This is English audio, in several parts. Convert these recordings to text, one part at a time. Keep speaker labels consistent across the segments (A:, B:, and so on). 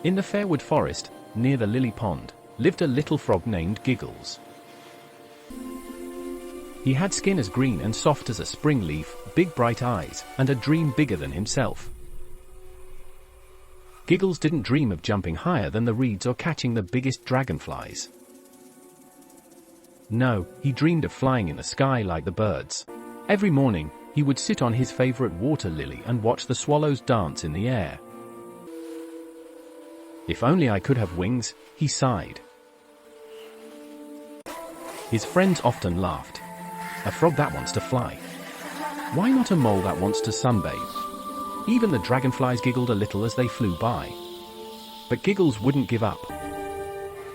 A: In the Fairwood Forest, near the lily pond, lived a little frog named Giggles. He had skin as green and soft as a spring leaf, big bright eyes, and a dream bigger than himself. Giggles didn't dream of jumping higher than the reeds or catching the biggest dragonflies. No, he dreamed of flying in the sky like the birds. Every morning, he would sit on his favorite water lily and watch the swallows dance in the air. If only I could have wings, he sighed. His friends often laughed. A frog that wants to fly. Why not a mole that wants to sunbathe? Even the dragonflies giggled a little as they flew by. But Giggles wouldn't give up.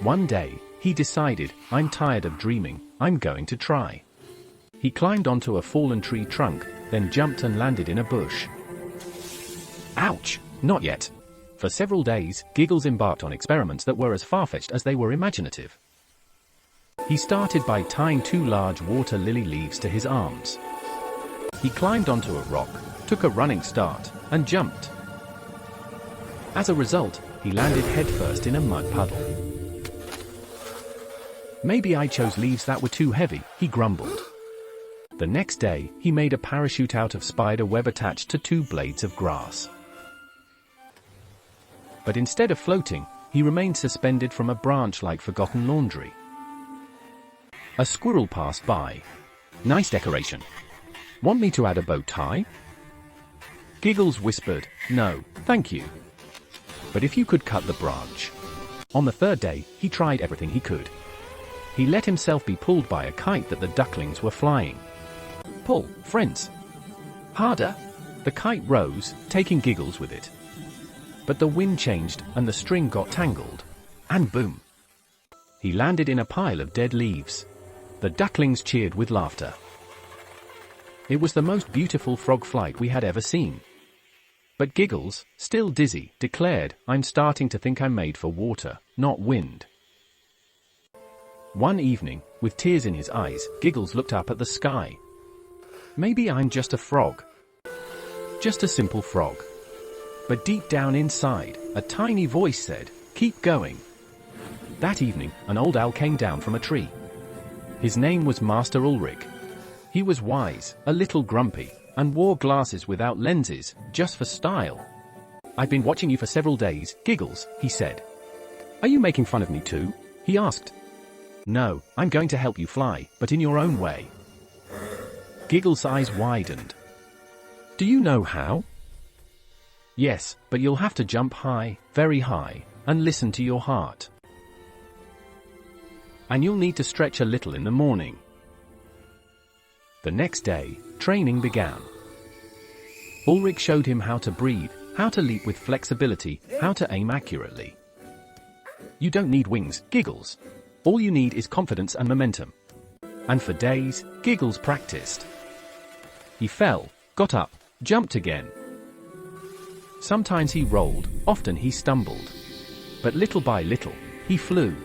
A: One day, he decided, I'm tired of dreaming, I'm going to try. He climbed onto a fallen tree trunk, then jumped and landed in a bush. Ouch! Not yet. For several days, Giggles embarked on experiments that were as far-fetched as they were imaginative. He started by tying 2 large water lily leaves to his arms. He climbed onto a rock, took a running start, and jumped. As a result, he landed headfirst in a mud puddle. Maybe I chose leaves that were too heavy, he grumbled. The next day, he made a parachute out of spiderweb attached to 2 blades of grass. But instead of floating, he remained suspended from a branch like forgotten laundry. A squirrel passed by. Nice decoration. Want me to add a bow tie? Giggles whispered, no, thank you. But if you could cut the branch. On the 3rd day, he tried everything he could. He let himself be pulled by a kite that the ducklings were flying. Pull, friends. Harder. The kite rose, taking Giggles with it. But the wind changed, and the string got tangled. And boom! He landed in a pile of dead leaves. The ducklings cheered with laughter. It was the most beautiful frog flight we had ever seen. But Giggles, still dizzy, declared, I'm starting to think I'm made for water, not wind. One evening, with tears in his eyes, Giggles looked up at the sky. Maybe I'm just a frog. Just a simple frog. But deep down inside, a tiny voice said, keep going. That evening, an old owl came down from a tree. His name was Master Ulric. He was wise, a little grumpy, and wore glasses without lenses, just for style. I've been watching you for several days, Giggles, he said. Are you making fun of me too? He asked. No, I'm going to help you fly, but in your own way. Giggles' eyes widened. Do you know how? Yes, but you'll have to jump high, very high, and listen to your heart. And you'll need to stretch a little in the morning. The next day, training began. Ulric showed him how to breathe, how to leap with flexibility, how to aim accurately. You don't need wings, Giggles. All you need is confidence and momentum. And for days, Giggles practiced. He fell, got up, jumped again. Sometimes he rolled, often he stumbled. But little by little, he flew.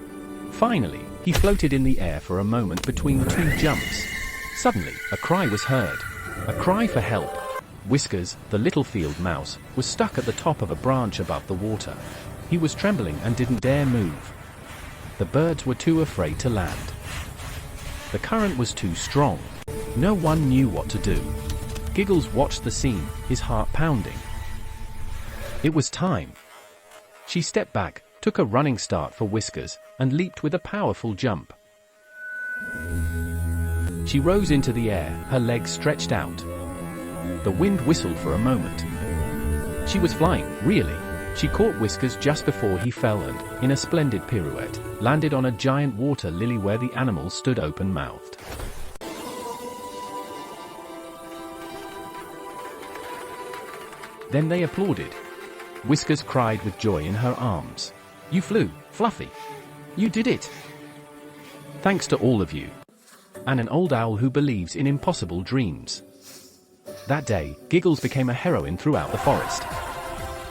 A: Finally, he floated in the air for a moment between 2 jumps. Suddenly, a cry was heard. A cry for help. Whiskers, the little field mouse, was stuck at the top of a branch above the water. He was trembling and didn't dare move. The birds were too afraid to land. The current was too strong. No one knew what to do. Giggles watched the scene, his heart pounding. It was time. She stepped back, took a running start for Whiskers, and leaped with a powerful jump. She rose into the air, her legs stretched out. The wind whistled for a moment. She was flying, really. She caught Whiskers just before he fell and, in a splendid pirouette, landed on a giant water lily where the animal stood open-mouthed. Then they applauded. Whiskers cried with joy in her arms. You flew, Fluffy. You did it. Thanks to all of you. And an old owl who believes in impossible dreams. That day, Giggles became a heroine throughout the forest.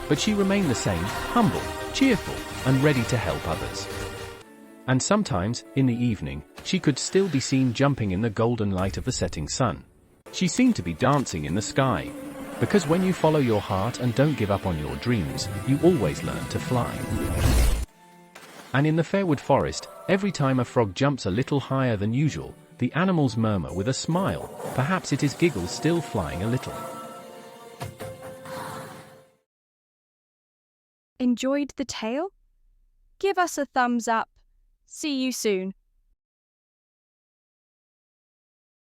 A: But she remained the same, humble, cheerful, and ready to help others. And sometimes, in the evening, she could still be seen jumping in the golden light of the setting sun. She seemed to be dancing in the sky. Because when you follow your heart and don't give up on your dreams, you always learn to fly. And in the Fairwood Forest, every time a frog jumps a little higher than usual, the animals murmur with a smile, perhaps it is Giggles still flying a little.
B: Enjoyed the tale? Give us a thumbs up. See you soon.